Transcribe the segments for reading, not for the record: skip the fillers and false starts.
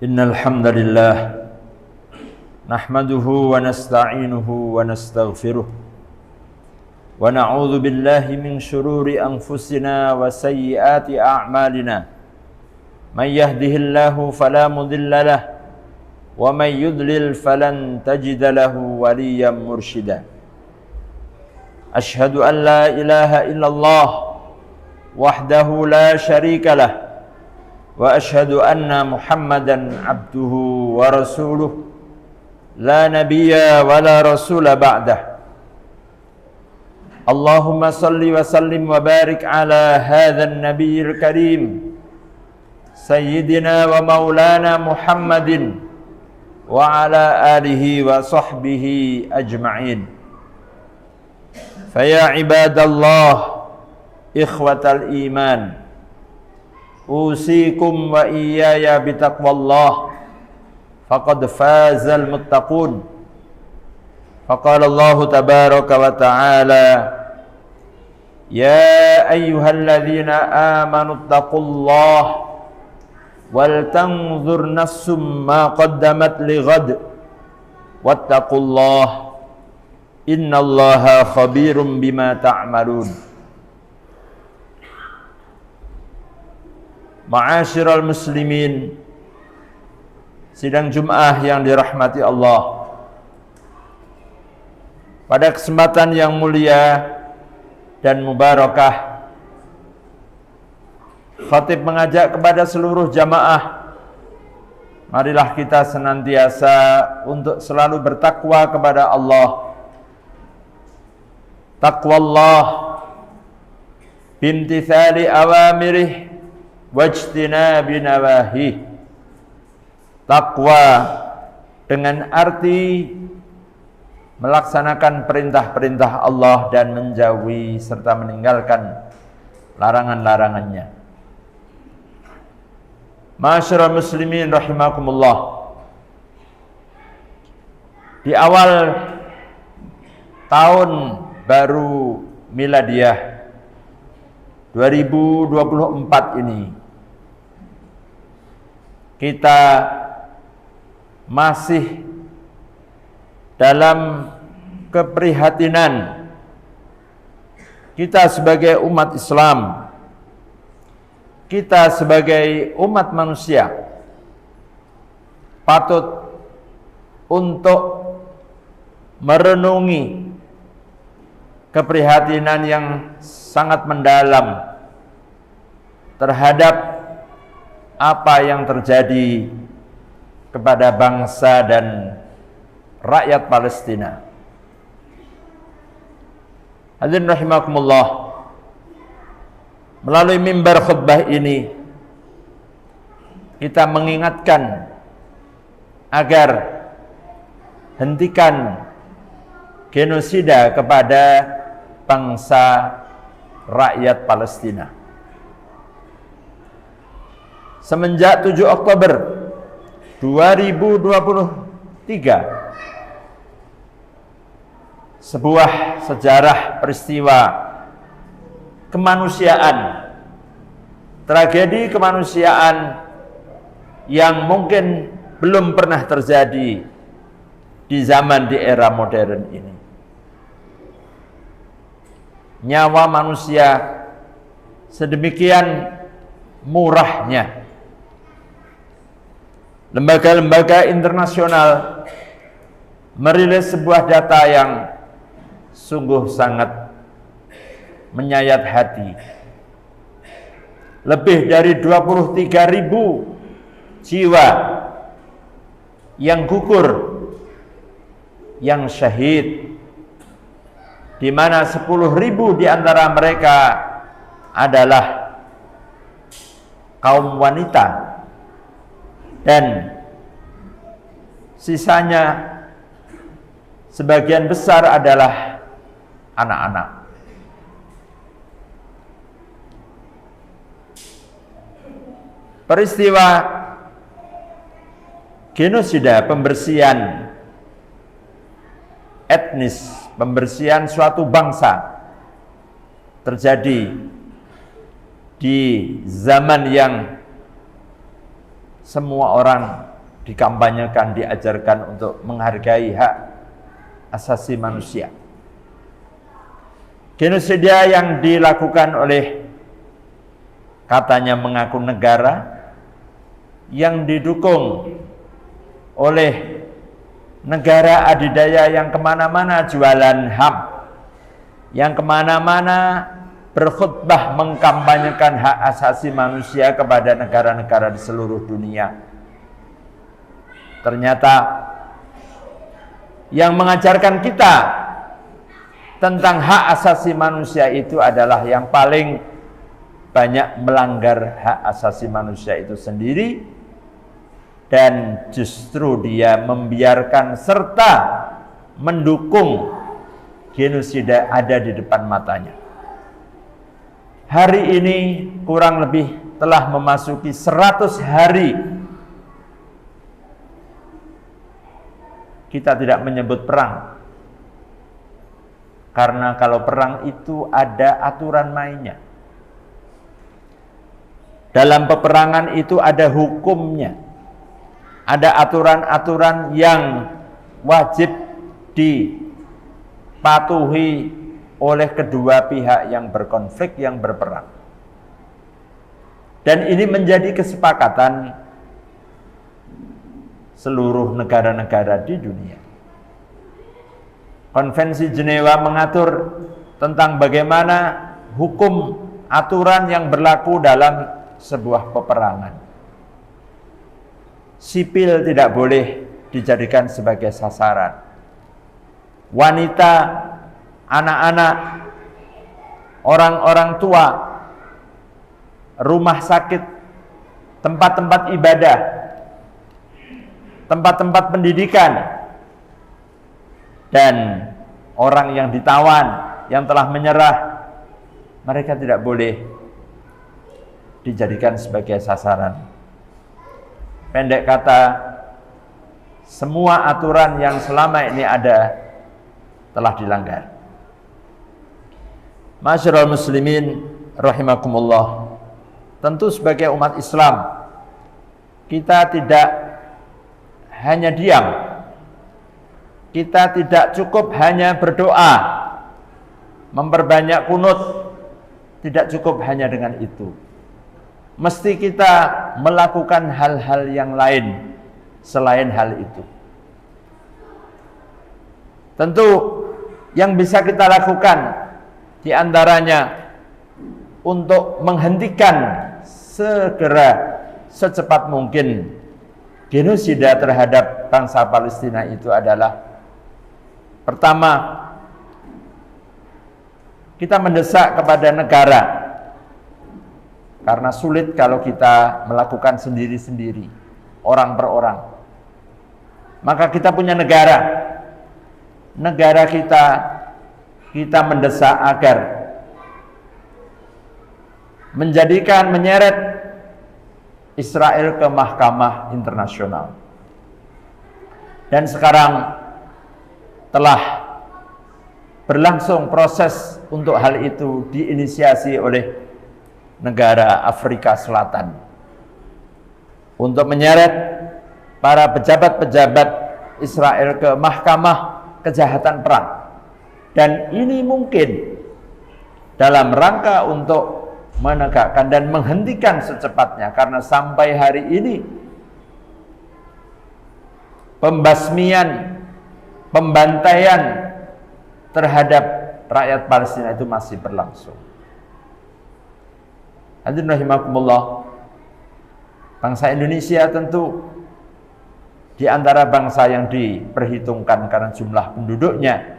Innal hamdalillah nahmaduhu wa nasta'inuhu wa nastaghfiruh wa na'udzu billahi min shururi anfusina wa sayyiati a'malina may yahdihillahu fala mudilla lahu wa may yudlil falan tajida lahu waliyyan mursyida. Ashhadu an la ilaha illallah wahdahu la syarika lah wa ashhadu anna Muhammadan abduhu wa rasuluh la nabiyya wa la rasula ba'dah. Allahumma salli wa sallim wa barik ala hadzal nabiyil karim sayyidina wa maulana Muhammadin wa ala alihi wa sahbihi ajma'in. Fa ya ibadallah ikhwatal iman, usikum wa iyaya bitaqwallah faqad fazal muttaqun. Faqala Allah tabaraka wa ta'ala ya ayyuhalladzina amanu taqullaha wal tanzur nafsum ma qaddamat lighad wattaqullaha innallaha khabirum bima ta'malun. Ma'asyiral muslimin, sidang Jum'ah yang dirahmati Allah, pada kesempatan yang mulia dan mubarakah, khatib mengajak kepada seluruh jamaah, marilah kita senantiasa untuk selalu bertakwa kepada Allah. Taqwallah bimtithali awamirih wajtinabi nawahi. Takwa dengan arti melaksanakan perintah-perintah Allah dan menjauhi serta meninggalkan larangan-larangannya. Ma'asyiral muslimin rahimakumullah, di awal tahun baru miladiyah 2024 ini, kita masih dalam keprihatinan kita sebagai umat Islam, kita sebagai umat manusia patut untuk merenungi keprihatinan yang sangat mendalam terhadap apa yang terjadi kepada bangsa dan rakyat Palestina. Hadirin rahimakumullah, melalui mimbar khutbah ini kita mengingatkan agar hentikan genosida kepada bangsa rakyat Palestina. Semenjak 7 Oktober 2023, sebuah sejarah peristiwa kemanusiaan, tragedi kemanusiaan yang mungkin belum pernah terjadi di zaman, di era modern ini. Nyawa manusia sedemikian murahnya. Lembaga-lembaga internasional merilis sebuah data yang sungguh sangat menyayat hati. Lebih dari 23.000 jiwa yang gugur, yang syahid, di mana 10.000 di antara mereka adalah kaum wanita dan sisanya sebagian besar adalah anak-anak. Peristiwa genosida, pembersihan etnis, pembersihan suatu bangsa terjadi di zaman yang semua orang dikampanyekan, diajarkan untuk menghargai hak asasi manusia. Genosida yang dilakukan oleh katanya mengaku negara yang didukung oleh negara adidaya yang kemana-mana jualan HAM, yang kemana-mana berkhutbah mengkampanyekan hak asasi manusia kepada negara-negara di seluruh dunia. Ternyata yang mengajarkan kita tentang hak asasi manusia itu adalah yang paling banyak melanggar hak asasi manusia itu sendiri, dan justru dia membiarkan serta mendukung genosida ada di depan matanya. Hari ini kurang lebih telah memasuki 100 hari kita tidak menyebut perang. Karena kalau perang itu ada aturan mainnya. Dalam peperangan itu ada hukumnya. Ada aturan-aturan yang wajib dipatuhi oleh kedua pihak yang berkonflik, yang berperang. Dan ini menjadi kesepakatan seluruh negara-negara di dunia. Konvensi Jenewa mengatur tentang bagaimana hukum aturan yang berlaku dalam sebuah peperangan. Sipil tidak boleh dijadikan sebagai sasaran. Wanita, anak-anak, orang-orang tua, rumah sakit, tempat-tempat ibadah, tempat-tempat pendidikan, dan orang yang ditawan, yang telah menyerah, mereka tidak boleh dijadikan sebagai sasaran. Pendek kata, semua aturan yang selama ini ada telah dilanggar. Masyarul muslimin rahimakumullah. Tentu sebagai umat Islam, kita tidak hanya diam. Kita tidak cukup hanya berdoa, memperbanyak kunut, tidak cukup hanya dengan itu. Mesti kita melakukan hal-hal yang lain selain hal itu. Tentu yang bisa kita lakukan di antaranya untuk menghentikan segera, secepat mungkin genosida terhadap bangsa Palestina itu adalah: pertama, kita mendesak kepada negara, karena sulit kalau kita melakukan sendiri-sendiri, orang per orang. Maka kita punya negara. Negara kita mendesak agar menyeret Israel ke mahkamah internasional. Dan sekarang telah berlangsung proses untuk hal itu, diinisiasi oleh negara Afrika Selatan untuk menyeret para pejabat-pejabat Israel ke mahkamah kejahatan perang. Dan ini mungkin dalam rangka untuk menegakkan dan menghentikan secepatnya, karena sampai hari ini pembasmian, pembantaian terhadap rakyat Palestina itu masih berlangsung. Hadirin rahimakumullah, bangsa Indonesia tentu di antara bangsa yang diperhitungkan karena jumlah penduduknya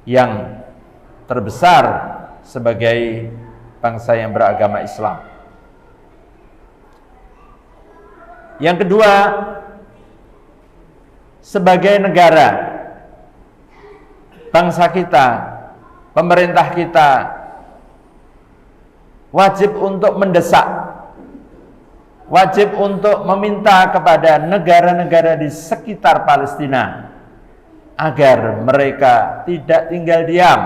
yang terbesar sebagai bangsa yang beragama Islam. Yang kedua, sebagai negara, bangsa kita, pemerintah kita wajib untuk mendesak, wajib untuk meminta kepada negara-negara di sekitar Palestina agar mereka tidak tinggal diam.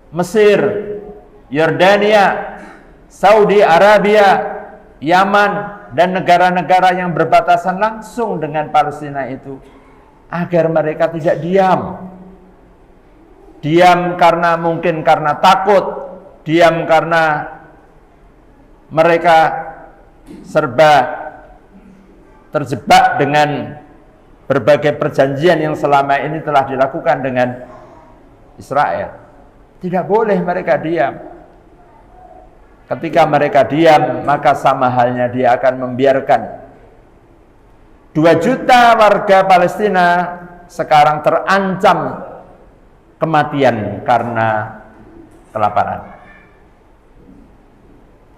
Mesir, Yordania, Saudi Arabia, Yaman, dan negara-negara yang berbatasan langsung dengan Palestina itu, agar mereka tidak diam. Diam karena mungkin karena takut, diam karena mereka serba terjebak dengan berbagai perjanjian yang selama ini telah dilakukan dengan Israel. Tidak boleh mereka diam. Ketika mereka diam, maka sama halnya dia akan membiarkan 2 juta warga Palestina sekarang terancam kematian karena kelaparan.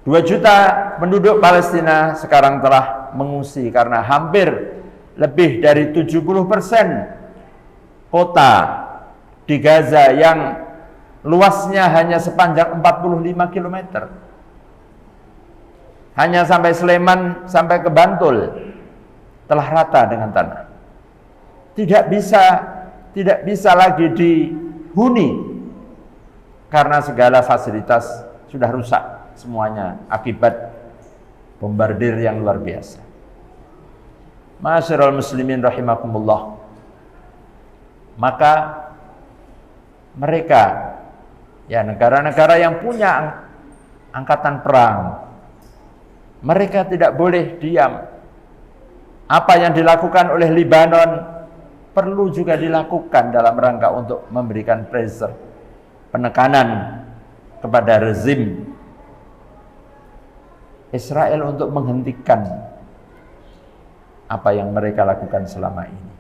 2 juta penduduk Palestina sekarang telah mengungsi karena hampir lebih dari 70% kota di Gaza yang luasnya hanya sepanjang 45 km. Hanya sampai Sleman, sampai ke Bantul telah rata dengan tanah. Tidak bisa lagi dihuni karena segala fasilitas sudah rusak semuanya akibat bombardir yang luar biasa. Ma'asyiral muslimin rahimakumullah. Maka mereka, ya negara-negara yang punya angkatan perang, mereka tidak boleh diam. Apa yang dilakukan oleh Lebanon perlu juga dilakukan dalam rangka untuk memberikan pressure, penekanan kepada rezim Israel untuk menghentikan apa yang mereka lakukan selama ini.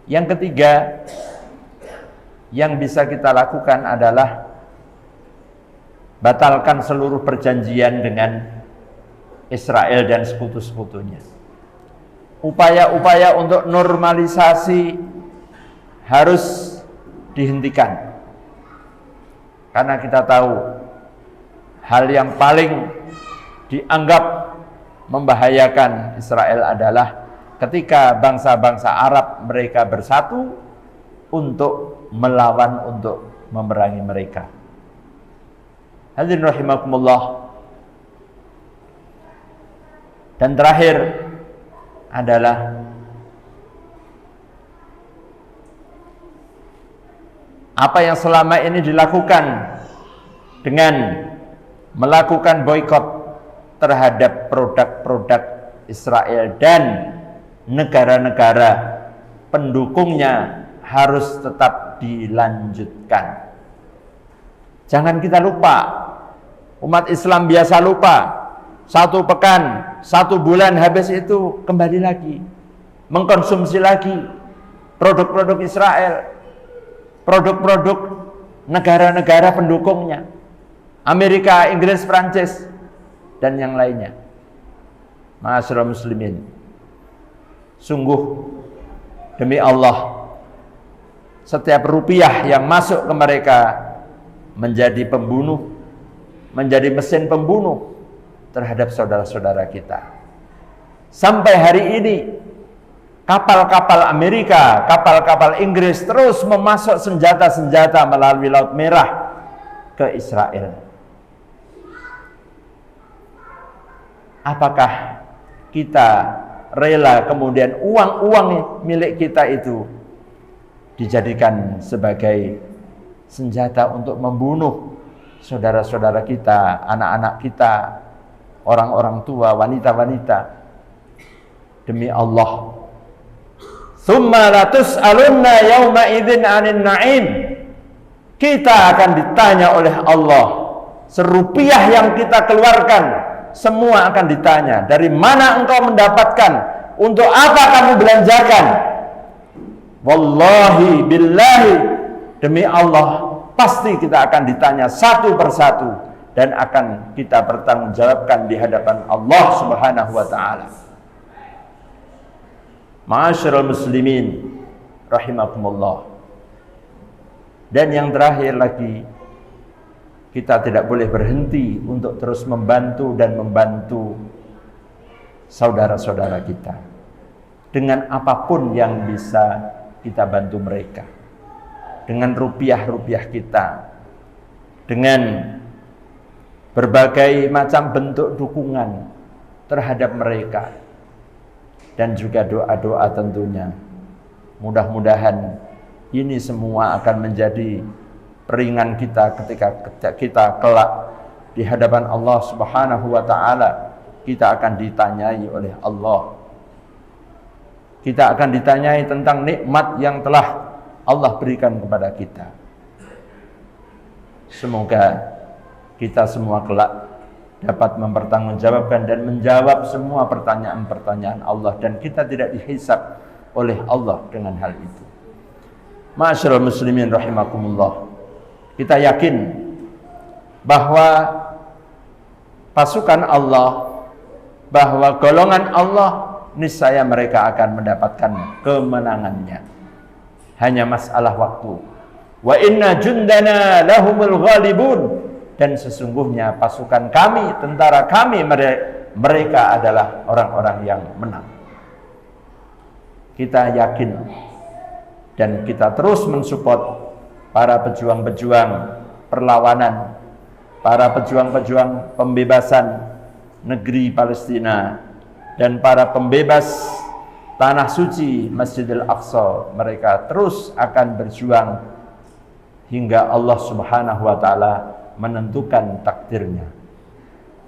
Yang ketiga yang bisa kita lakukan adalah batalkan seluruh perjanjian dengan Israel dan sekutu-sekutunya. Upaya-upaya untuk normalisasi harus dihentikan. Karena kita tahu hal yang paling dianggap membahayakan Israel adalah ketika bangsa-bangsa Arab mereka bersatu untuk melawan, untuk memerangi mereka. Hadirin rahimakumullah. Dan terakhir adalah apa yang selama ini dilakukan dengan melakukan boikot terhadap produk-produk Israel dan negara-negara pendukungnya harus tetap dilanjutkan. Jangan kita lupa, umat Islam biasa lupa. 1 pekan, 1 bulan habis itu kembali lagi mengkonsumsi lagi produk-produk Israel, produk-produk negara-negara pendukungnya, Amerika, Inggris, Prancis, dan yang lainnya. Ma'asyiral muslimin, sungguh demi Allah, setiap rupiah yang masuk ke mereka menjadi pembunuh, menjadi mesin pembunuh terhadap saudara-saudara kita. Sampai hari ini kapal-kapal Amerika, kapal-kapal Inggris terus memasok senjata-senjata melalui Laut Merah ke Israel. Apakah kita rela kemudian uang-uang milik kita itu dijadikan sebagai senjata untuk membunuh saudara-saudara kita, anak-anak kita, orang-orang tua, wanita-wanita? Demi Allah, tsumma latus'alunna yauma idzin 'anil na'im. Kita akan ditanya oleh Allah, serupiah yang kita keluarkan semua akan ditanya, dari mana engkau mendapatkan, untuk apa kamu belanjakan? Wallahi billahi, demi Allah pasti kita akan ditanya satu persatu dan akan kita bertanggungjawabkan di hadapan Allah Subhanahu wa taala. Ma'asyiral muslimin rahimakumullah. Dan yang terakhir lagi, kita tidak boleh berhenti untuk terus membantu dan membantu saudara-saudara kita dengan apapun yang bisa kita bantu mereka, dengan rupiah-rupiah kita, dengan berbagai macam bentuk dukungan terhadap mereka, dan juga doa-doa tentunya. Mudah-mudahan ini semua akan menjadi peringan kita ketika kita kelak di hadapan Allah Subhanahu wa taala. Kita akan ditanyai oleh Allah. Kita akan ditanyai tentang nikmat yang telah Allah berikan kepada kita. Semoga kita semua kelak dapat mempertanggungjawabkan dan menjawab semua pertanyaan-pertanyaan Allah, dan kita tidak dihisab oleh Allah dengan hal itu. Ma'asyiral muslimin rahimakumullah. Kita yakin bahwa pasukan Allah, bahwa golongan Allah, niscaya mereka akan mendapatkan kemenangannya. Hanya masalah waktu. Wa inna jundana lahumul ghalibun. Dan sesungguhnya pasukan kami, tentara kami, mereka adalah orang-orang yang menang. Kita yakin dan kita terus mensupport para pejuang-pejuang perlawanan, para pejuang-pejuang pembebasan negeri Palestina, dan para pembebas tanah suci Masjidil Aqsa. Mereka terus akan berjuang hingga Allah Subhanahu wa taala menentukan takdirnya.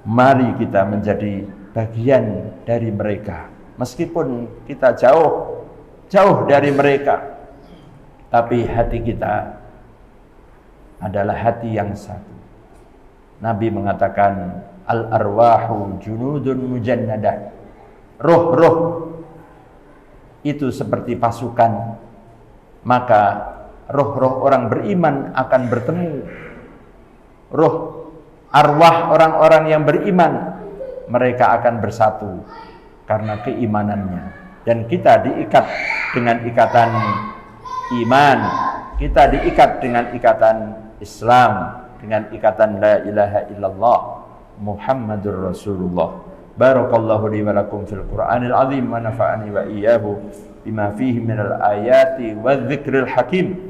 Mari kita menjadi bagian dari mereka. Meskipun kita jauh dari mereka, tapi hati kita adalah hati yang satu. Nabi mengatakan, al-arwahu junudun mujannadah. Roh-roh itu seperti pasukan, maka roh-roh orang beriman akan bertemu. Roh arwah orang-orang yang beriman, mereka akan bersatu karena keimanannya. Dan kita diikat dengan ikatan iman, kita diikat dengan ikatan Islam, dengan ikatan la ilaha illallah Muhammadur Rasulullah. Barakallahu li wa lakum fil Qur'anil azim wa nafa'ani wa iyyahu bima fihi minal ayati wadh-dhikril hakim.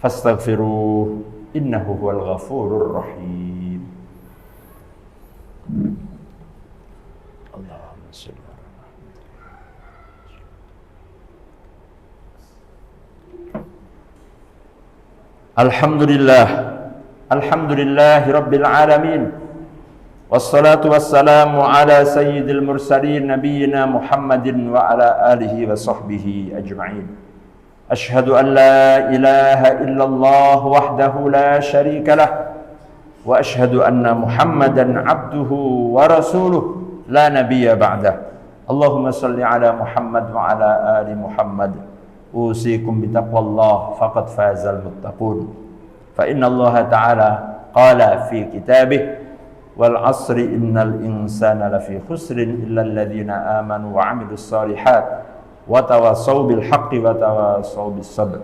Fastaghfiruh innahu huwal ghafurur rahim. Allahumma shalli ala Alhamdulillah, alhamdulillahi rabbil alamin, wassalatu wassalamu ala sayyidil mursalin nabiyyina Muhammadin wa ala alihi wa sahbihi ajma'in. Ashhadu an la ilaha illallah wahdahu la syarika lah, wa ashhadu anna Muhammadan abduhu wa rasuluh la nabiyya ba'dah. Allahumma salli ala Muhammad wa ala ali Muhammad. Usikum bitaqwallah faqad fazal muttaqun. Fa inna Allah ta'ala qala fi kitabih, wal asri innal insana lafi khusrin illa alladhina amanu wa 'amilus shalihat wa tawasaw bil haqqi wa tawasaw bis sabr.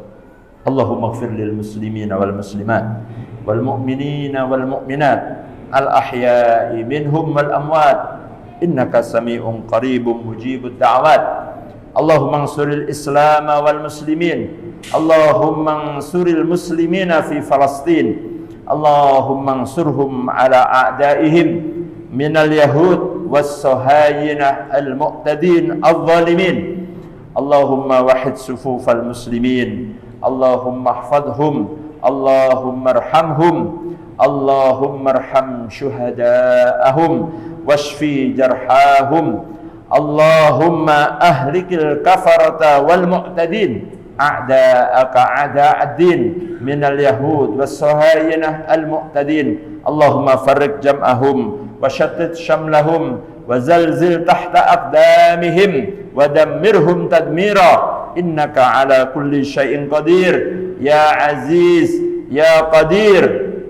Allahumma ighfir lil muslimina wal muslimat wal mu'minina wal mu'minat al ahya'i minhum wal amwat innaka sami'un qaribun mujibud da'wat. Allahumma ansuril Islam wal muslimin, Allahumma ansuril muslimina fi Palestin, Allahumma ansurhum ala a'daihim minal yahud was sahayinah al mu'tadin al zalimin. Allahumma wahid sufufal muslimin, Allahumma ihfadhum, Allahumma arhamhum, Allahumma arham syuhada'ahum washfi jarhahum. Allahumma ahlikil kafarata wal mu'tadin a'da'aka a'da'ad-din minal yahud was sahayinah al mu'tadin. Allahumma farriq jam'ahum wa shattit shamlahum wa zalzil tahta aqdamihim wa dammirhum tadmira. Innaka ala kulli syai'in qadir ya aziz ya qadir,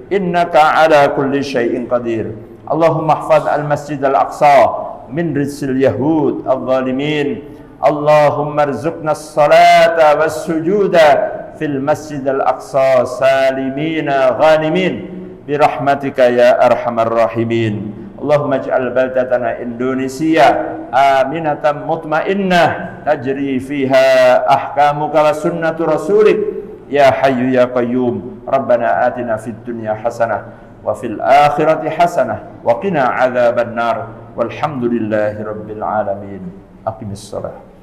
innaka ala kulli syai'in qadir. Allahumma ihfaz al-masjid al-aqsa min rizqil yahud al-zalimin. Allahumma arzuqna as-salata was-sujuda fil masjid al-aqsa salimina ghanimin birahmatika ya arhamar rahimin. Allahumma ij'al baldatana Indonesia aminatan mutmainnah tajri fiha ahkamuka wa sunnatu rasulik ya hayyu ya qayyum. Rabbana atina fid dunya hasanah wa fil akhirati hasanah wa qina adzaban nar. Walhamdulillahi rabbil alamin. Aqimissalah.